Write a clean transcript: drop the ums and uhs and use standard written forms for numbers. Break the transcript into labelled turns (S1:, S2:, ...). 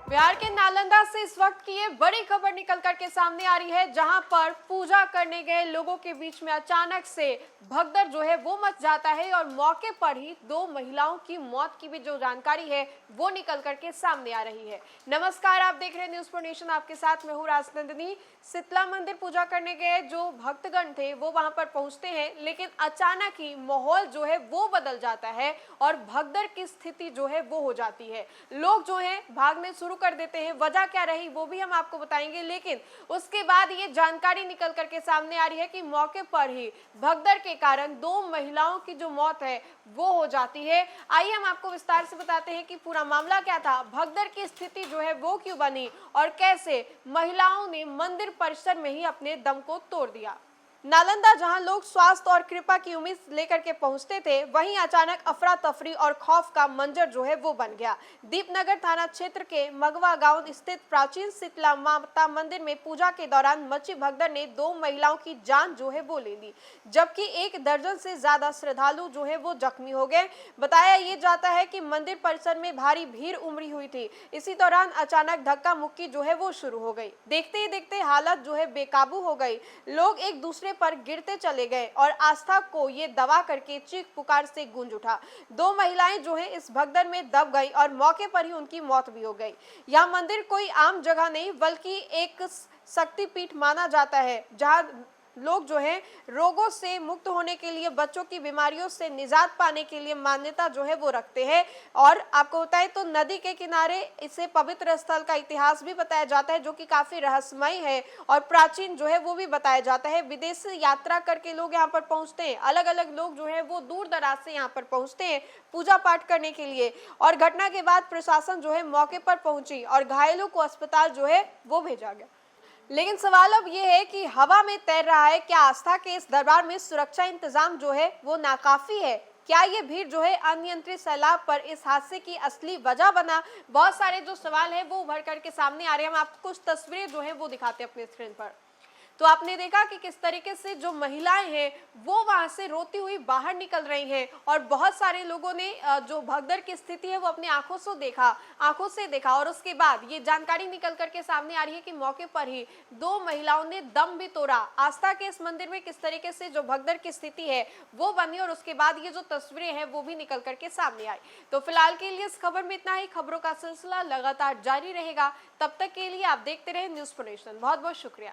S1: बिहार के नालंदा से इस वक्त की ये बड़ी खबर निकल करके सामने आ रही है, जहां पर पूजा करने गए लोगों के बीच में अचानक से भगदड़ जो है वो मच जाता है और मौके पर ही दो महिलाओं की मौत की भी जो जानकारी है वो निकल करके सामने आ रही है। नमस्कार, आप देख रहे हैं न्यूज़ फॉर नेशन, आपके साथ मैं हूं राजनंदिनी। शीतला मंदिर पूजा करने गए जो भक्तगण थे वो वहां पर पहुंचते हैं, लेकिन अचानक ही माहौल जो है वो बदल जाता है और भगदड़ की स्थिति जो है वो हो जाती है। लोग जो है भागने शुरू कर देते हैं। वजह क्या रही वो भी हम आपको बताएंगे, लेकिन उसके बाद ये जानकारी निकल करके सामने आ रही है कि मौके पर ही भगदड़ के कारण दो महिलाओं की जो मौत है वो हो जाती है। आइए हम आपको विस्तार से बताते हैं कि पूरा मामला क्या था, भगदड़ की स्थिति जो है वो क्यों बनी और कैसे महिलाओं ने मंदिर परिसर में ही अपने दम को तोड़ दिया। नालंदा, जहां लोग स्वास्थ्य और कृपा की उम्मीद लेकर के पहुंचते थे, वहीं अचानक अफरा तफरी और खौफ का मंजर जो है वो बन गया। दीपनगर थाना क्षेत्र के मगवा गांव स्थित प्राचीन शीतला माता मंदिर में पूजा के दौरान मची भगदड़ ने दो महिलाओं की जान जो है वो ले ली, जबकि 1 दर्जन से ज्यादा श्रद्धालु जो है वो जख्मी हो गए। बताया ये जाता है कि मंदिर परिसर में भारी भीड़ उमड़ी हुई थी। इसी दौरान अचानक धक्का मुक्की जो है वो शुरू हो गई। देखते ही देखते हालत जो है बेकाबू हो गई। लोग एक दूसरे पर गिरते चले गए और आस्था को ये दबा करके चीख पुकार से गूंज उठा। दो महिलाएं जो है इस भगदड़ में दब गई और मौके पर ही उनकी मौत भी हो गई। यह मंदिर कोई आम जगह नहीं बल्कि एक शक्तिपीठ माना जाता है, जहां लोग जो है रोगों से मुक्त होने के लिए, बच्चों की बीमारियों से निजात पाने के लिए मान्यता जो है वो रखते हैं। और आपको बताएं तो नदी के किनारे इसे पवित्र स्थल का इतिहास भी बताया जाता है, जो कि काफी रहस्यमय है और प्राचीन जो है वो भी बताया जाता है। विदेश से यात्रा करके लोग यहाँ पर पहुंचते हैं, अलग अलग लोग जो है वो दूर दराज से यहाँ पर पहुंचते हैं पूजा पाठ करने के लिए। और घटना के बाद प्रशासन जो है मौके पर पहुंची और घायलों को अस्पताल जो है वो भेजा गया। लेकिन सवाल अब ये है कि हवा में तैर रहा है, क्या आस्था के इस दरबार में सुरक्षा इंतजाम जो है वो नाकाफी है? क्या ये भीड़ जो है अनियंत्रित सैलाब पर इस हादसे की असली वजह बना? बहुत सारे जो सवाल है वो उभर करके सामने आ रहे हैं। हम आपको कुछ तस्वीरें जो है वो दिखाते हैं अपने स्क्रीन पर। तो आपने देखा कि किस तरीके से जो महिलाएं हैं वो वहां से रोती हुई बाहर निकल रही हैं और बहुत सारे लोगों ने जो भगदड़ की स्थिति है वो अपनी आंखों से देखा और उसके बाद ये जानकारी निकल करके सामने आ रही है कि मौके पर ही दो महिलाओं ने दम भी तोड़ा। आस्था के इस मंदिर में किस तरीके से जो भगदड़ की स्थिति है वो बनी और उसके बाद ये जो तस्वीरें हैं वो भी निकल करके सामने आई। तो फिलहाल के लिए इस खबर में इतना ही। खबरों का सिलसिला लगातार जारी रहेगा, तब तक के लिए आप देखते रहे न्यूज़ फॉर नेशन। बहुत बहुत शुक्रिया।